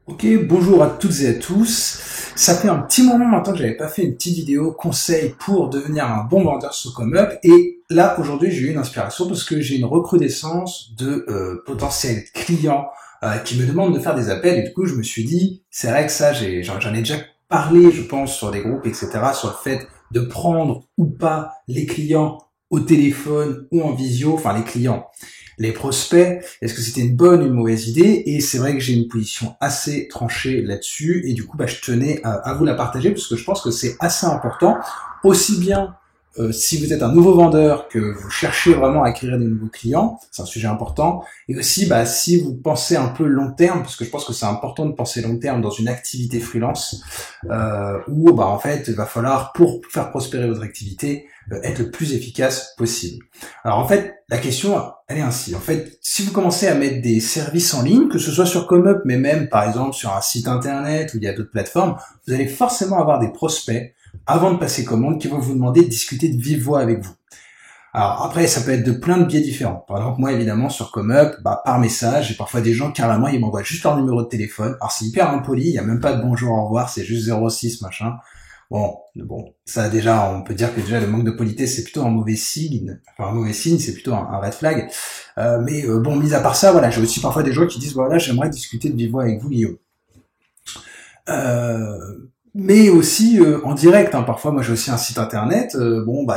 Ok, bonjour à toutes et à tous. Ça fait un petit moment maintenant que j'avais pas fait une petite vidéo conseil pour devenir un bon vendeur sur ComeUp et là aujourd'hui j'ai eu une inspiration parce que j'ai une recrudescence de potentiels clients qui me demandent de faire des appels et du coup je me suis dit c'est vrai que ça j'en ai déjà parlé je pense sur des groupes etc sur le fait de prendre ou pas les clients au téléphone ou en visio, enfin les clients. Les prospects, est-ce que c'était une bonne ou une mauvaise idée? Et c'est vrai que j'ai une position assez tranchée là-dessus, et du coup, je tenais à vous la partager, parce que je pense que c'est assez important, aussi bien si vous êtes un nouveau vendeur, que vous cherchez vraiment à acquérir des nouveaux clients, c'est un sujet important, et aussi si vous pensez un peu long terme, parce que je pense que c'est important de penser long terme dans une activité freelance, où en fait, il va falloir, pour faire prospérer votre activité, être le plus efficace possible. Alors en fait, la question, elle est ainsi. En fait, si vous commencez à mettre des services en ligne, que ce soit sur ComeUp, mais même par exemple sur un site internet où il y a d'autres plateformes, vous allez forcément avoir des prospects avant de passer commande qui vont vous demander de discuter de vive voix avec vous. Alors après, ça peut être de plein de biais différents. Par exemple, moi évidemment sur ComeUp, par message, j'ai parfois des gens carrément, ils m'envoient juste leur numéro de téléphone. Alors c'est hyper impoli, il y a même pas de bonjour, au revoir, c'est juste 06 machin. Bon, ça déjà, on peut dire que déjà le manque de politesse c'est plutôt un mauvais signe. Enfin un mauvais signe, c'est plutôt un red flag. Mais mis à part ça, voilà, j'ai aussi parfois des gens qui disent voilà, j'aimerais discuter de vive voix avec vous, Guillaume. Euh, mais aussi en direct. Parfois, moi, j'ai aussi un site internet.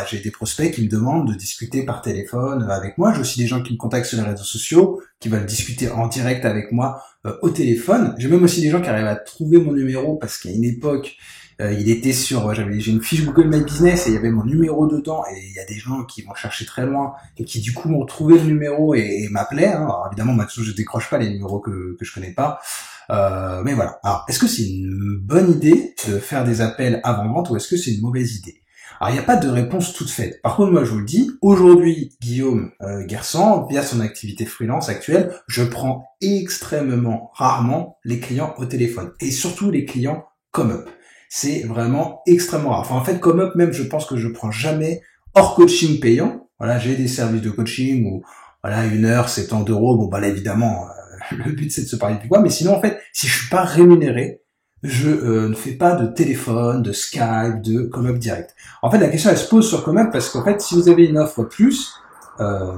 J'ai des prospects qui me demandent de discuter par téléphone avec moi. J'ai aussi des gens qui me contactent sur les réseaux sociaux, qui veulent discuter en direct avec moi au téléphone. J'ai même aussi des gens qui arrivent à trouver mon numéro parce qu'à une époque, il était j'ai une fiche Google My Business et il y avait mon numéro dedans. Et il y a des gens qui vont chercher très loin et qui du coup m'ont trouvé le numéro et m'appelaient. Alors évidemment, moi, je décroche pas les numéros que je connais pas. Mais voilà. Alors, est-ce que c'est une bonne idée de faire des appels avant-vente ou est-ce que c'est une mauvaise idée? Alors, il n'y a pas de réponse toute faite. Par contre, moi, je vous le dis, aujourd'hui, Guillaume Guersan, via son activité freelance actuelle, je prends extrêmement rarement les clients au téléphone. Et surtout les clients ComeUp. C'est vraiment extrêmement rare. Enfin, en fait, ComeUp, même, je pense que je prends jamais hors coaching payant. Voilà, j'ai des services de coaching où, voilà, 1 heure, c'est tant d'euros. Là, évidemment, le but c'est de se parler du bois, mais sinon en fait, si je suis pas rémunéré, je ne fais pas de téléphone, de Skype, de ComeUp direct. En fait, la question elle se pose sur ComeUp parce qu'en fait, si vous avez une offre plus, euh,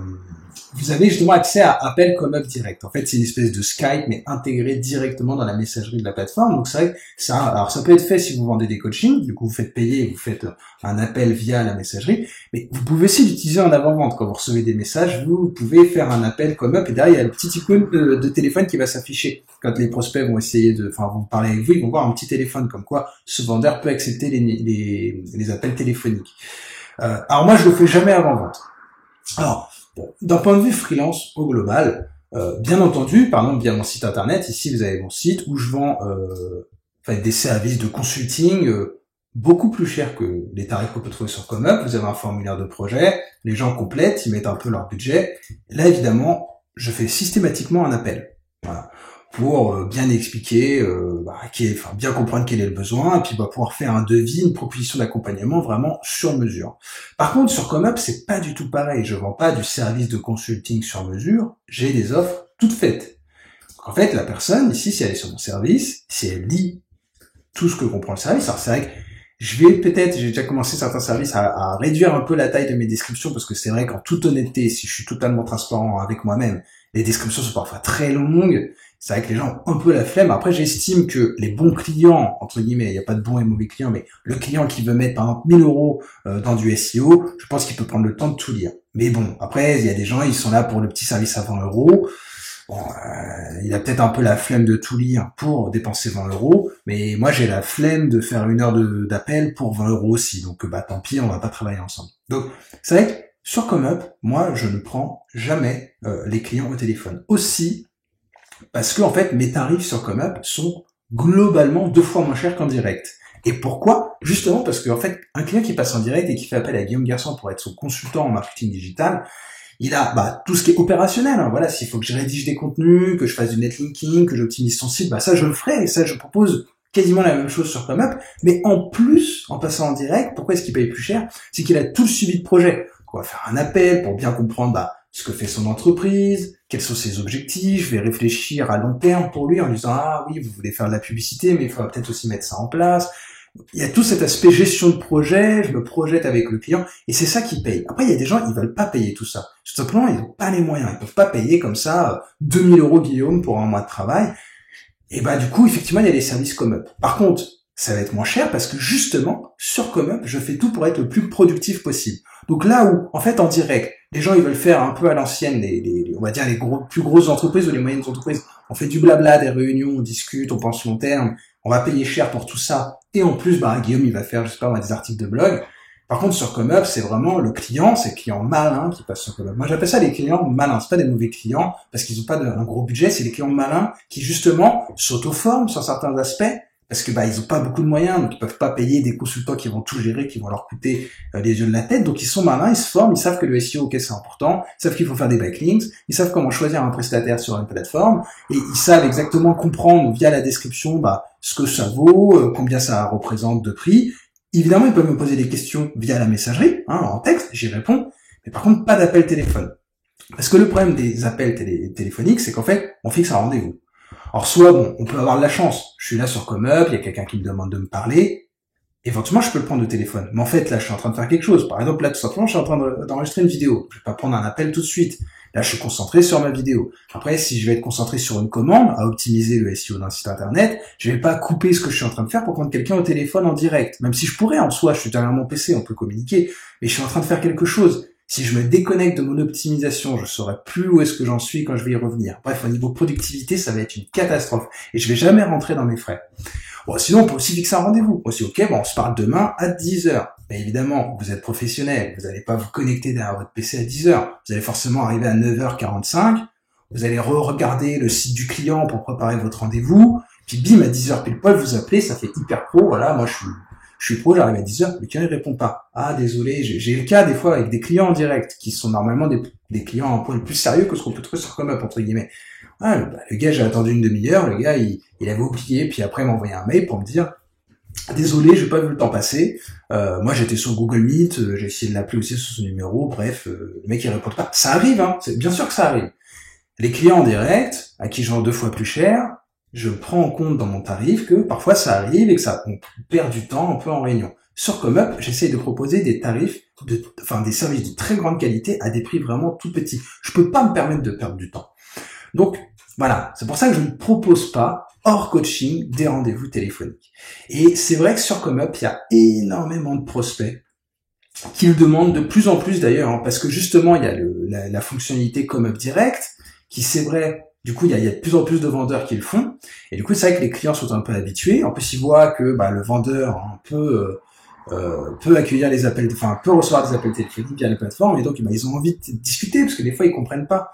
vous avez justement accès à appel ComeUp direct. En fait, c'est une espèce de Skype mais intégré directement dans la messagerie de la plateforme. Donc c'est vrai que ça peut être fait si vous vendez des coachings, du coup vous faites payer, vous faites un appel via la messagerie, mais vous pouvez aussi l'utiliser en avant-vente. Quand vous recevez des messages, vous pouvez faire un appel ComeUp et derrière il y a le petit icône de téléphone qui va s'afficher. Quand les prospects vont vont parler avec vous, ils vont voir un petit téléphone comme quoi ce vendeur peut accepter les appels téléphoniques. Alors moi je le fais jamais avant-vente. Alors, d'un point de vue freelance au global, bien entendu, par exemple via mon site internet, ici vous avez mon site où je vends des services de consulting beaucoup plus chers que les tarifs qu'on peut trouver sur ComeUp. Vous avez un formulaire de projet, les gens complètent, ils mettent un peu leur budget. Là évidemment, je fais systématiquement un appel. Voilà. Pour bien expliquer, bien comprendre quel est le besoin, et puis pouvoir faire un devis, une proposition d'accompagnement vraiment sur mesure. Par contre, sur ComeUp, c'est pas du tout pareil. Je vends pas du service de consulting sur mesure, j'ai des offres toutes faites. Donc, en fait, la personne, ici, si elle est sur mon service, si elle lit tout ce que comprend le service, alors c'est vrai que j'ai déjà commencé certains services à réduire un peu la taille de mes descriptions, parce que c'est vrai qu'en toute honnêteté, si je suis totalement transparent avec moi-même, les descriptions sont parfois très longues. C'est vrai que les gens ont un peu la flemme. Après, j'estime que les bons clients, entre guillemets, il n'y a pas de bons et mauvais clients, mais le client qui veut mettre par exemple 1000 euros dans du SEO, je pense qu'il peut prendre le temps de tout lire. Mais bon, après, il y a des gens, ils sont là pour le petit service à 20 euros. Il a peut-être un peu la flemme de tout lire pour dépenser 20 euros, mais moi j'ai la flemme de faire 1 heure d'appel pour 20 euros aussi. Donc tant pis, on va pas travailler ensemble. Donc c'est vrai que sur ComeUp, moi je ne prends jamais les clients au téléphone. Aussi parce que en fait mes tarifs sur ComeUp sont globalement 2 fois moins chers qu'en direct. Et pourquoi? Justement parce que en fait un client qui passe en direct et qui fait appel à Guillaume Guersan pour être son consultant en marketing digital, il a tout ce qui est opérationnel. Voilà, s'il faut que je rédige des contenus, que je fasse du netlinking, que j'optimise son site, ça je le ferai. Et ça, je propose quasiment la même chose sur ComeUp. Mais en plus, en passant en direct, pourquoi est-ce qu'il paye plus cher? C'est qu'il a tout le suivi de projet. On va faire un appel pour bien comprendre ce que fait son entreprise, quels sont ses objectifs, je vais réfléchir à long terme pour lui en lui disant ah oui, vous voulez faire de la publicité, mais il faudra peut-être aussi mettre ça en place. Il y a tout cet aspect gestion de projet, je me projette avec le client, et c'est ça qui paye. Après, il y a des gens, ils veulent pas payer tout ça. Tout simplement, ils n'ont pas les moyens. Ils peuvent pas payer comme ça 2000 € Guillaume pour un mois de travail. Et bah, du coup, effectivement, il y a les services ComeUp. Par contre, ça va être moins cher parce que justement, sur ComeUp, je fais tout pour être le plus productif possible. Donc là où, en fait, en direct, les gens, ils veulent faire un peu à l'ancienne, on va dire les plus grosses entreprises ou les moyennes entreprises. On fait du blabla, des réunions, on discute, on pense long terme, on va payer cher pour tout ça. Et en plus, bah, Guillaume, il va faire, je sais pas, des articles de blog. Par contre, sur ComeUp, c'est vraiment le client, c'est le client malin qui passe sur ComeUp. Moi, j'appelle ça les clients malins. C'est pas des mauvais clients parce qu'ils ont pas un gros budget, c'est les clients malins qui, justement, s'auto-forment sur certains aspects parce que, bah, ils ont pas beaucoup de moyens, donc ils peuvent pas payer des consultants qui vont tout gérer, qui vont leur coûter les yeux de la tête. Donc, ils sont malins, ils se forment, ils savent que le SEO, ok, c'est important, ils savent qu'il faut faire des backlinks, ils savent comment choisir un prestataire sur une plateforme et ils savent exactement comprendre via la description, bah, ce que ça vaut, combien ça représente de prix. Évidemment, ils peuvent me poser des questions via la messagerie, en texte, j'y réponds, mais par contre, pas d'appel téléphone. Parce que le problème des appels téléphoniques, c'est qu'en fait, on fixe un rendez-vous. Alors, soit, bon, on peut avoir de la chance, je suis là sur ComeUp, il y a quelqu'un qui me demande de me parler, éventuellement, je peux le prendre au téléphone. Mais en fait, là, je suis en train de faire quelque chose. Par exemple, là, tout simplement, je suis en train d'enregistrer une vidéo. Je vais pas prendre un appel tout de suite. Là, je suis concentré sur ma vidéo. Après, si je vais être concentré sur une commande, à optimiser le SEO d'un site internet, je vais pas couper ce que je suis en train de faire pour prendre quelqu'un au téléphone en direct. Même si je pourrais, en soi, je suis derrière mon PC, on peut communiquer, mais je suis en train de faire quelque chose. Si je me déconnecte de mon optimisation, je saurai plus où est-ce que j'en suis quand je vais y revenir. Bref, au niveau productivité, ça va être une catastrophe. Et je vais jamais rentrer dans mes frais. Bon, sinon, on peut aussi fixer un rendez-vous. Aussi, ok, bon, on se parle demain à 10h. Mais évidemment, vous êtes professionnel. Vous n'allez pas vous connecter derrière votre PC à 10h. Vous allez forcément arriver à 9h45. Vous allez re-regarder le site du client pour préparer votre rendez-vous. Puis bim, à 10h pile poil, vous appelez, ça fait hyper pro. Voilà, moi, je suis pro, j'arrive à 10h, le client, il répond pas. Ah, désolé, j'ai le cas, des fois, avec des clients en direct, qui sont normalement des clients un peu plus sérieux que ce qu'on peut trouver sur ComeUp, entre guillemets. Ah, le gars, j'ai attendu une demi-heure, le gars, il avait oublié, puis après, il m'a envoyé un mail pour me dire, désolé, j'ai pas vu le temps passer, moi, j'étais sur Google Meet, j'ai essayé de l'appeler aussi sur son numéro, bref, le mec, il répond pas. Ça arrive, bien sûr que ça arrive. Les clients en direct, à qui je vends 2 fois plus cher, je prends en compte dans mon tarif que parfois ça arrive et que on perd du temps un peu en réunion. Sur ComeUp, j'essaye de proposer des tarifs, des services de très grande qualité à des prix vraiment tout petits. Je peux pas me permettre de perdre du temps. Donc, voilà. C'est pour ça que je ne propose pas, hors coaching, des rendez-vous téléphoniques. Et c'est vrai que sur ComeUp, il y a énormément de prospects qui le demandent de plus en plus d'ailleurs, parce que justement, il y a la fonctionnalité ComeUp Direct, qui c'est vrai, du coup, il y a de plus en plus de vendeurs qui le font. Et du coup, c'est vrai que les clients sont un peu habitués. En plus, ils voient que le vendeur peut accueillir les appels, peut recevoir des appels téléphoniques via la plateforme. Et donc, ils ont envie de discuter parce que des fois, ils comprennent pas.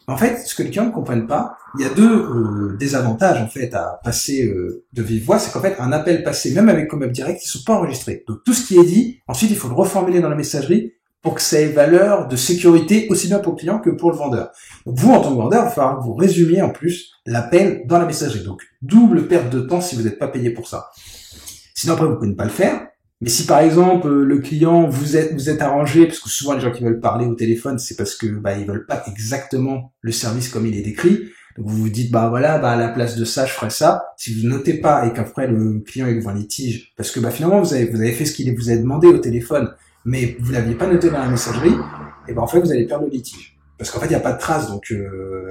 En fait, ce que les clients ne comprennent pas, il y a 2 désavantages en fait à passer de vive voix, c'est qu'en fait, un appel passé, même avec ComeUp Direct, ils sont pas enregistrés. Donc, tout ce qui est dit, ensuite, il faut le reformuler dans la messagerie pour que ça ait valeur de sécurité aussi bien pour le client que pour le vendeur. Donc vous, en tant que vendeur, il va falloir que vous résumiez en plus l'appel dans la messagerie. Donc double perte de temps si vous n'êtes pas payé pour ça. Sinon après, vous pouvez ne pas le faire. Mais si par exemple le client vous êtes arrangé, parce que souvent les gens qui veulent parler au téléphone, c'est parce que ils veulent pas exactement le service comme il est décrit. Donc vous vous dites à la place de ça, je ferai ça. Si vous notez pas et qu'après le client il vous un litige, parce que finalement vous avez fait ce qu'il vous a demandé au téléphone, mais vous l'aviez pas noté dans la messagerie, et en fait vous allez perdre le litige. Parce qu'en fait il n'y a pas de trace, donc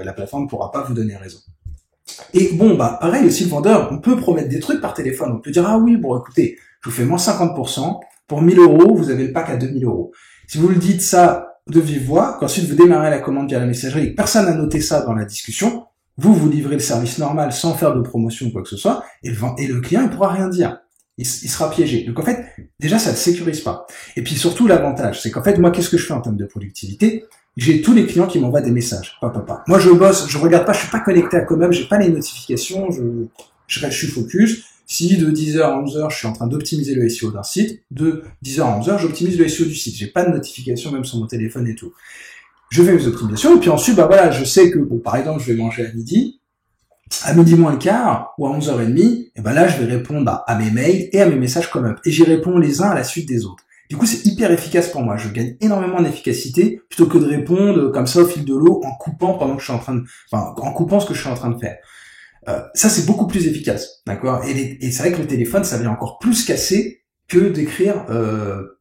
la plateforme ne pourra pas vous donner raison. Et pareil aussi le vendeur, on peut promettre des trucs par téléphone, on peut dire écoutez, je vous fais moins 50%, pour 1000 €, vous avez le pack à 2000 €. Si vous le dites ça de vive voix, qu'ensuite vous démarrez la commande via la messagerie et que personne n'a noté ça dans la discussion, vous livrez le service normal sans faire de promotion ou quoi que ce soit, et le client il pourra rien dire. Il sera piégé. Donc en fait, déjà ça ne sécurise pas. Et puis surtout l'avantage, c'est qu'en fait moi qu'est-ce que je fais en termes de productivité? J'ai tous les clients qui m'envoient des messages. Moi je bosse, je regarde pas, je suis pas connecté à ComeUp, j'ai pas les notifications, je suis focus. Si de 10h à 11h, je suis en train d'optimiser le SEO d'un site, de 10h à 11h, j'optimise le SEO du site. J'ai pas de notification même sur mon téléphone et tout. Je fais mes optimisations et puis ensuite je sais que par exemple, je vais manger à midi moins le quart ou à 11h30, et là je vais répondre à mes mails et à mes messages ComeUp et j'y réponds les uns à la suite des autres. Du coup, c'est hyper efficace pour moi. Je gagne énormément en efficacité plutôt que de répondre comme ça au fil de l'eau en coupant pendant que je suis en train de, enfin, en coupant ce que je suis en train de faire. Ça, c'est beaucoup plus efficace, d'accord. Et c'est vrai que le téléphone, ça vient encore plus casser que d'écrire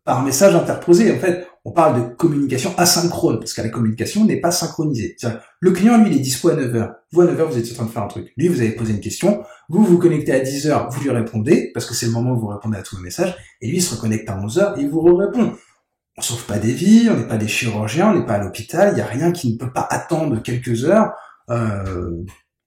par message interposé. En fait, on parle de communication asynchrone, parce que la communication n'est pas synchronisée. C'est-à-dire, le client, lui, il est dispo à 9 heures. Vous, à 9 heures, vous étiez en train de faire un truc. Lui, vous avez posé une question. Vous vous connectez à 10 heures, vous lui répondez, parce que c'est le moment où vous répondez à tous vos messages. Et lui, il se reconnecte à 11 heures et il vous répond. On sauve pas des vies, on n'est pas des chirurgiens, on n'est pas à l'hôpital. Il y a rien qui ne peut pas attendre quelques heures.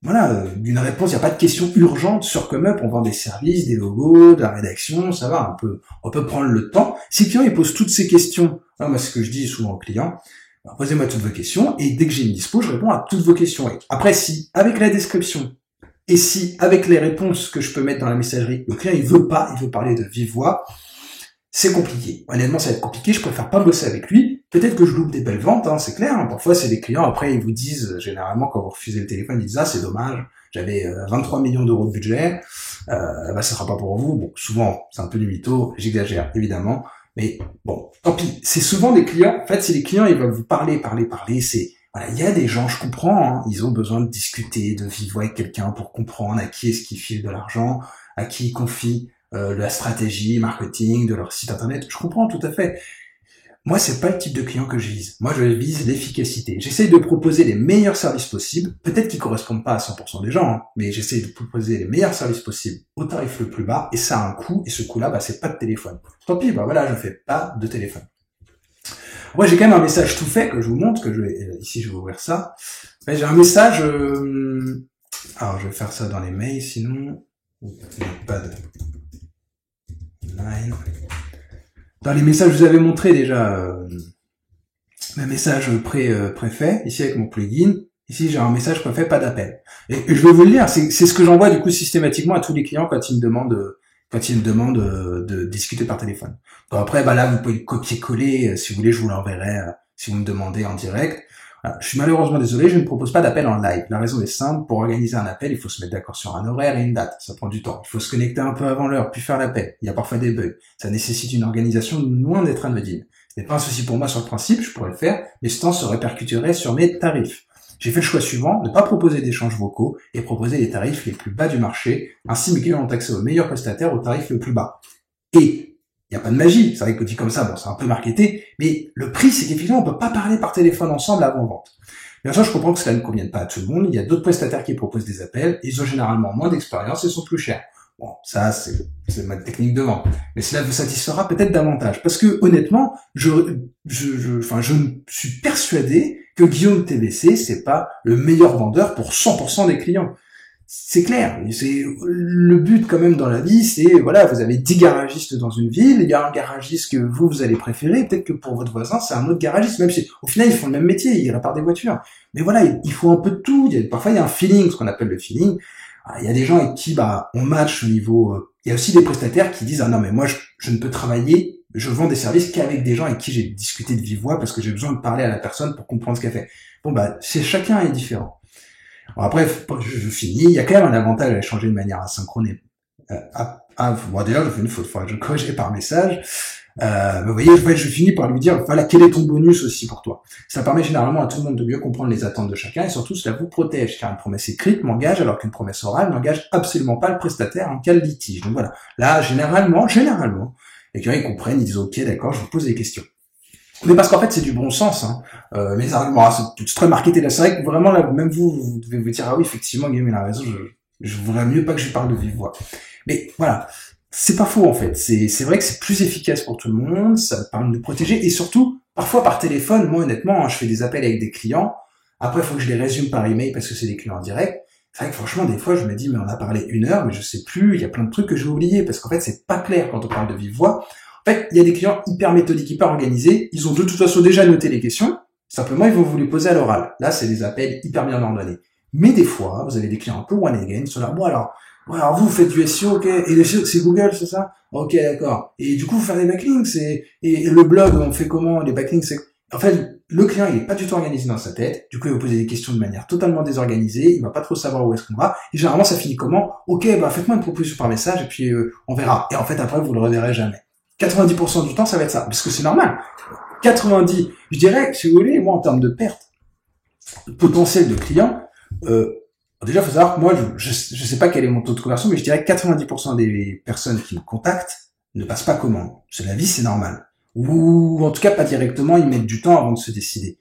Voilà, d'une réponse, il n'y a pas de question urgente sur ComeUp, on vend des services, des logos, de la rédaction, ça va, on peut prendre le temps. Si le client, il pose toutes ces questions, moi, c'est ce que je dis souvent aux clients, posez-moi toutes vos questions, et dès que j'ai une dispo, je réponds à toutes vos questions. Et après, si, avec la description, et si, avec les réponses que je peux mettre dans la messagerie, le client, il veut parler de vive voix, c'est compliqué. Honnêtement, ça va être compliqué, je préfère pas bosser avec lui. Peut-être que je loupe des belles ventes, c'est clair. Parfois, c'est des clients, après, ils vous disent, généralement, quand vous refusez le téléphone, ils disent, c'est dommage, j'avais 23 millions d'euros de budget, ça sera pas pour vous. Bon, souvent, c'est un peu du mytho, j'exagère, évidemment. Mais bon, tant pis. C'est souvent des clients, en fait, si les clients, ils veulent vous parler, c'est, voilà, il y a des gens, je comprends, ils ont besoin de discuter, de vivre avec quelqu'un pour comprendre à qui est-ce qu'ils filent de l'argent, à qui ils confient la stratégie marketing de leur site internet. Je comprends tout à fait. Moi, c'est pas le type de client que je vise. Moi, je vise l'efficacité. J'essaye de proposer les meilleurs services possibles. Peut-être qu'ils correspondent pas à 100% des gens, mais j'essaye de proposer les meilleurs services possibles au tarif le plus bas, et ça a un coût, et ce coût-là, c'est pas de téléphone. Tant pis, voilà, je fais pas de téléphone. Moi, j'ai quand même un message tout fait que je vous montre, ici, je vais ouvrir ça. J'ai un message, alors, je vais faire ça dans les mails, sinon, pas de line. Dans les messages, je vous avais montré déjà mes messages préfets, ici avec mon plugin. Ici, j'ai un message préfet, pas d'appel. Et je vais vous le dire, c'est ce que j'envoie du coup systématiquement à tous les clients quand ils me demandent de discuter par téléphone. Donc après, là, vous pouvez le copier-coller. Si vous voulez, je vous l'enverrai si vous me demandez en direct. Voilà. Je suis malheureusement désolé, je ne propose pas d'appel en live. La raison est simple, pour organiser un appel, il faut se mettre d'accord sur un horaire et une date. Ça prend du temps. Il faut se connecter un peu avant l'heure, puis faire l'appel. Il y a parfois des bugs. Ça nécessite une organisation loin d'être anodine. Ce n'est pas un souci pour moi sur le principe, je pourrais le faire, mais ce temps se répercuterait sur mes tarifs. J'ai fait le choix suivant, ne pas proposer d'échanges vocaux et proposer les tarifs les plus bas du marché. Ainsi, mes clients ont accès aux meilleurs prestataires au tarif le plus bas. Et il n'y a pas de magie, c'est vrai que dit comme ça, c'est un peu marketé, mais le prix, c'est qu'effectivement, on peut pas parler par téléphone ensemble avant vente. Bien sûr, je comprends que cela ne convienne pas à tout le monde, il y a d'autres prestataires qui proposent des appels, ils ont généralement moins d'expérience et sont plus chers. Bon, ça, c'est ma technique de vente. Mais cela vous satisfera peut-être davantage. Parce que, honnêtement, je suis persuadé que Guillaume TVC, c'est pas le meilleur vendeur pour 100% des clients. C'est clair, c'est le but quand même dans la vie, c'est voilà, vous avez 10 garagistes dans une ville, il y a un garagiste que vous allez préférer, peut-être que pour votre voisin c'est un autre garagiste, même si au final ils font le même métier, ils réparent des voitures. Mais voilà, il faut un peu de tout, parfois il y a un feeling, ce qu'on appelle le feeling. Il y a des gens avec qui on match au niveau. Il y a aussi des prestataires qui disent non mais moi je ne peux travailler, je vends des services qu'avec des gens avec qui j'ai discuté de vive voix parce que j'ai besoin de parler à la personne pour comprendre ce qu'elle fait. Bon c'est chacun est différent. Bon, après, je finis. Il y a quand même un avantage à échanger de manière asynchrone. Déjà, je fais une faute. Je corrige par message. Mais vous voyez, je finis par lui dire, voilà, quel est ton bonus aussi pour toi? Ça permet généralement à tout le monde de mieux comprendre les attentes de chacun et surtout, cela vous protège, car une promesse écrite m'engage alors qu'une promesse orale n'engage absolument pas le prestataire en cas de litige. Donc voilà. Là, généralement, les clients, ils comprennent, ils disent, ok, d'accord, je vous pose des questions. Mais parce qu'en fait, c'est du bon sens, mes arguments, c'est très marketé là. C'est vrai que vraiment, là, même vous devez vous dire, ah oui, effectivement, Guillaume, il a raison, je voudrais mieux pas que je parle de vive voix. Mais voilà. C'est pas faux, en fait. C'est vrai que c'est plus efficace pour tout le monde, ça permet de protéger, et surtout, parfois par téléphone, moi, honnêtement, je fais des appels avec des clients, après, il faut que je les résume par email parce que c'est des clients en direct. C'est vrai que franchement, des fois, je me dis, mais on a parlé 1 heure, mais je sais plus, il y a plein de trucs que j'ai oubliés, parce qu'en fait, c'est pas clair quand on parle de vive voix. En fait, il y a des clients hyper méthodiques, hyper organisés. Ils ont de toute façon déjà noté les questions. Simplement, ils vont vous les poser à l'oral. Là, c'est des appels hyper bien ordonnés. Mais des fois, vous avez des clients un peu one again. Ils sont là, bon alors vous faites du SEO, ok. Et le SEO, c'est Google, c'est ça? Ok, d'accord. Et du coup, vous faites des backlinks. Et le blog, on fait comment? Les backlinks, c'est... En fait, le client, il est pas du tout organisé dans sa tête. Du coup, il va poser des questions de manière totalement désorganisée. Il va pas trop savoir où est-ce qu'on va. Et généralement, ça finit comment? Ok, faites-moi une proposition par message et puis on verra. Et en fait, après, vous le reverrez jamais. 90% du temps, ça va être ça. Parce que c'est normal. 90, je dirais, si vous voulez, moi, en termes de perte potentielle de clients, déjà, faut savoir que moi, je sais pas quel est mon taux de conversion, mais je dirais que 90% des personnes qui me contactent ne passent pas commande. C'est la vie, c'est normal. Ou, en tout cas, pas directement, ils mettent du temps avant de se décider.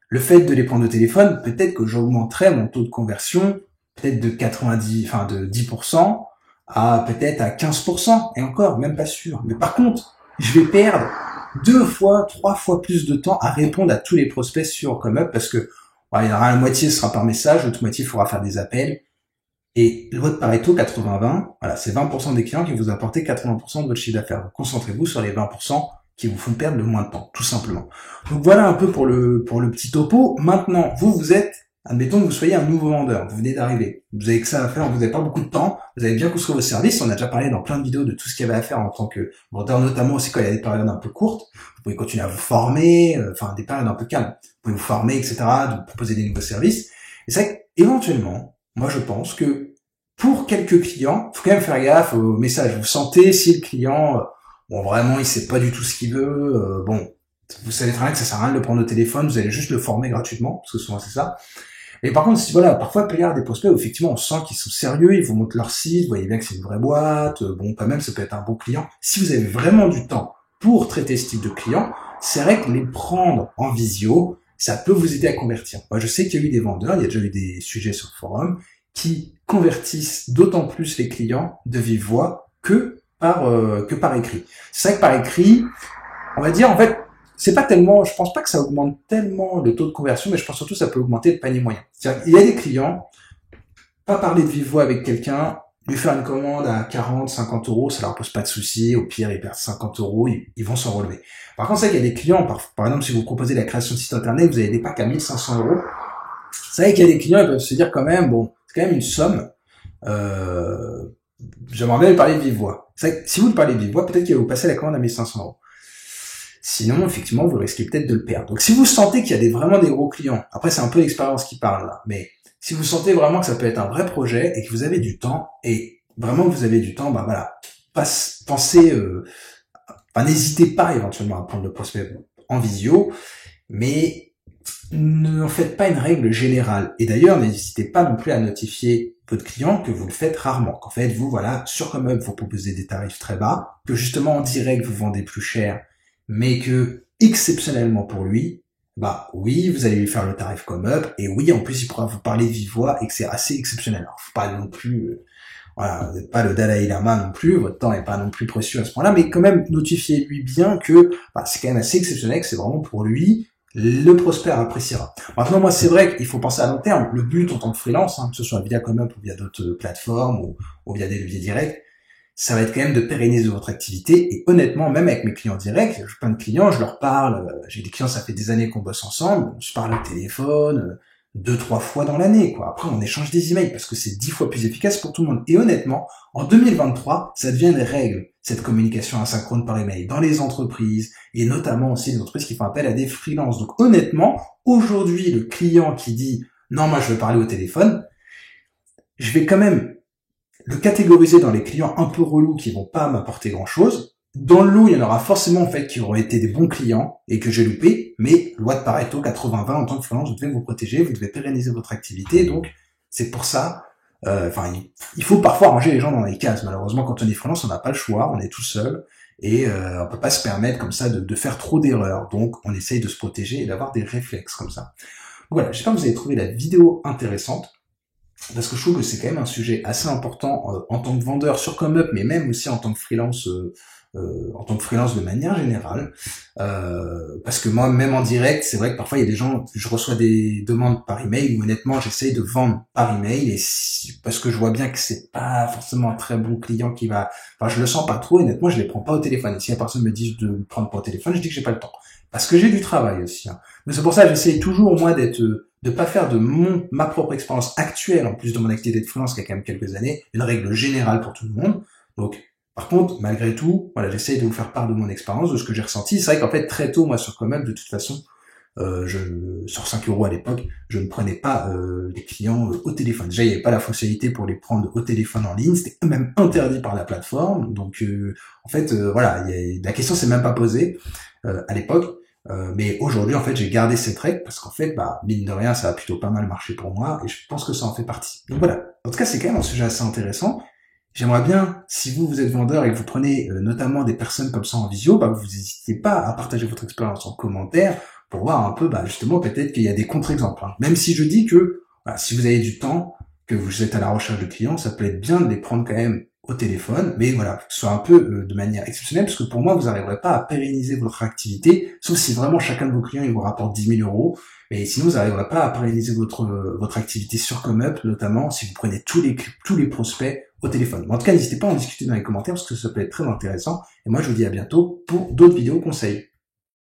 Le fait de les prendre au téléphone, peut-être que j'augmenterais mon taux de conversion, peut-être de 10% à peut-être à 15%, et encore, même pas sûr. Mais par contre, je vais perdre 2 fois, 3 fois plus de temps à répondre à tous les prospects sur ComeUp parce que il y en aura la moitié sera par message, l'autre moitié il faudra faire des appels. Et votre Pareto 80-20, voilà, c'est 20% des clients qui vous apportent 80% de votre chiffre d'affaires. Concentrez-vous sur les 20% qui vous font perdre le moins de temps, tout simplement. Donc voilà un peu pour le petit topo. Maintenant, vous êtes, admettons que vous soyez un nouveau vendeur, vous venez d'arriver, vous avez que ça à faire, vous n'avez pas beaucoup de temps, vous avez bien construit vos services, on a déjà parlé dans plein de vidéos de tout ce qu'il y avait à faire en tant que vendeur, notamment aussi quand il y a des périodes un peu courtes, vous pouvez continuer à vous former, des périodes un peu calmes, vous pouvez vous former, etc., de proposer des nouveaux services. Et c'est vrai qu'éventuellement, moi je pense que pour quelques clients, faut quand même faire gaffe aux messages. Vous sentez si le client, vraiment il sait pas du tout ce qu'il veut, vous savez très bien que ça sert à rien de le prendre au téléphone, vous allez juste le former gratuitement, parce que souvent c'est ça. Et par contre, parfois, il y a des prospects où effectivement on sent qu'ils sont sérieux, ils vous montrent leur site, vous voyez bien que c'est une vraie boîte, quand même, ça peut être un bon client. Si vous avez vraiment du temps pour traiter ce type de client, c'est vrai que les prendre en visio, ça peut vous aider à convertir. Moi, je sais qu'il y a eu des vendeurs, il y a déjà eu des sujets sur le forum, qui convertissent d'autant plus les clients de vive voix que par écrit. C'est vrai que par écrit, on va dire, en fait, c'est pas tellement, je pense pas que ça augmente tellement le taux de conversion, mais je pense surtout que ça peut augmenter le panier moyen. C'est-à-dire qu'il y a des clients, pas parler de vive voix avec quelqu'un, lui faire une commande à 40, 50 euros, ça leur pose pas de soucis, au pire, ils perdent 50 euros, ils vont s'en relever. Par contre, c'est vrai qu'il y a des clients, par exemple, si vous proposez la création de site internet, vous avez des packs à 1500 euros, c'est vrai qu'il y a des clients, ils peuvent se dire quand même, c'est quand même une somme, j'aimerais bien lui parler de vive voix. C'est vrai que si vous lui parlez de vive voix, peut-être qu'il va vous passer la commande à 1500 euros. Sinon, effectivement, vous risquez peut-être de le perdre. Donc, si vous sentez qu'il y a vraiment des gros clients, après, c'est un peu l'expérience qui parle, là, mais si vous sentez vraiment que ça peut être un vrai projet et que vous avez du temps, et vraiment que vous avez du temps, pensez, n'hésitez pas éventuellement à prendre le prospect en visio, mais ne faites pas une règle générale. Et d'ailleurs, n'hésitez pas non plus à notifier votre client que vous le faites rarement. Qu'en fait, vous, sur ComeUp, vous proposez des tarifs très bas, que justement, en direct, vous vendez plus cher, mais que, exceptionnellement pour lui, oui, vous allez lui faire le tarif ComeUp, et oui, en plus, il pourra vous parler de vive voix, et que c'est assez exceptionnel. Alors, faut pas non plus, vous n'êtes pas le Dalai Lama non plus, votre temps est pas non plus précieux à ce point-là, mais quand même, notifiez-lui bien que, c'est quand même assez exceptionnel, que c'est vraiment pour lui, le prospect appréciera. Maintenant, moi, c'est vrai qu'il faut penser à long terme. Le but en tant que freelance, que ce soit via ComeUp ou via d'autres plateformes ou via des leviers directs, ça va être quand même de pérenniser votre activité. Et honnêtement, même avec mes clients directs, j'ai plein de clients, je leur parle, j'ai des clients, ça fait des années qu'on bosse ensemble, je parle au téléphone, 2-3 fois dans l'année, quoi. Après, on échange des emails parce que c'est 10 fois plus efficace pour tout le monde. Et honnêtement, en 2023, ça devient une règle, cette communication asynchrone par email, dans les entreprises, et notamment aussi les entreprises qui font appel à des freelances. Donc honnêtement, aujourd'hui, le client qui dit, non, moi, je veux parler au téléphone, je vais quand même le catégoriser dans les clients un peu relous qui vont pas m'apporter grand chose. Dans le lot, il y en aura forcément, en fait, qui auront été des bons clients et que j'ai loupé, mais loi de Pareto 80-20, en tant que freelance, vous devez vous protéger, vous devez pérenniser votre activité, donc c'est pour ça, il faut parfois ranger les gens dans les cases. Malheureusement, quand on est freelance, on n'a pas le choix, on est tout seul, et on peut pas se permettre comme ça de faire trop d'erreurs, donc on essaye de se protéger et d'avoir des réflexes comme ça. Donc voilà, j'espère que vous avez trouvé la vidéo intéressante, parce que je trouve que c'est quand même un sujet assez important en tant que vendeur sur ComeUp, mais même aussi en tant que freelance de manière générale, parce que moi, même en direct, c'est vrai que parfois il y a des gens, je reçois des demandes par email où honnêtement j'essaye de vendre par email, et parce que je vois bien que c'est pas forcément un très bon client qui va, je le sens pas trop, honnêtement je les prends pas au téléphone, et si la personne me dit de me prendre pas au téléphone, je dis que j'ai pas le temps, parce que j'ai du travail aussi, mais c'est pour ça que j'essaye toujours moi de pas faire de ma propre expérience actuelle, en plus de mon activité de freelance qui a quand même quelques années, une règle générale pour tout le monde. Donc, par contre, malgré tout, j'essaye de vous faire part de mon expérience, de ce que j'ai ressenti. C'est vrai qu'en fait, très tôt, moi, sur ComeUp, de toute façon, sur 5 euros à l'époque, je ne prenais pas les clients au téléphone. Déjà, il n'y avait pas la fonctionnalité pour les prendre au téléphone en ligne, c'était même interdit par la plateforme. Donc, en fait, voilà, la question s'est même pas posée à l'époque. Mais aujourd'hui, en fait, j'ai gardé cette règle parce qu'en fait, bah, mine de rien, ça a plutôt pas mal marché pour moi et je pense que ça en fait partie. Donc voilà. En tout cas, c'est quand même un sujet assez intéressant. J'aimerais bien, si vous êtes vendeur et que vous prenez notamment des personnes comme ça en visio, bah, vous n'hésitez pas à partager votre expérience en commentaire pour voir un peu, bah, justement, peut-être qu'il y a des contre-exemples. Hein. Même si je dis que, bah, si vous avez du temps, que vous êtes à la recherche de clients, ça peut être bien de les prendre quand même au téléphone, mais voilà, que ce soit un peu de manière exceptionnelle, parce que pour moi, vous n'arriverez pas à pérenniser votre activité, sauf si vraiment chacun de vos clients, il vous rapporte 10 000 euros, mais sinon, vous n'arriverez pas à pérenniser votre activité sur ComeUp, notamment si vous prenez tous les prospects au téléphone. Mais en tout cas, n'hésitez pas à en discuter dans les commentaires, parce que ça peut être très intéressant, et moi, je vous dis à bientôt pour d'autres vidéos conseils.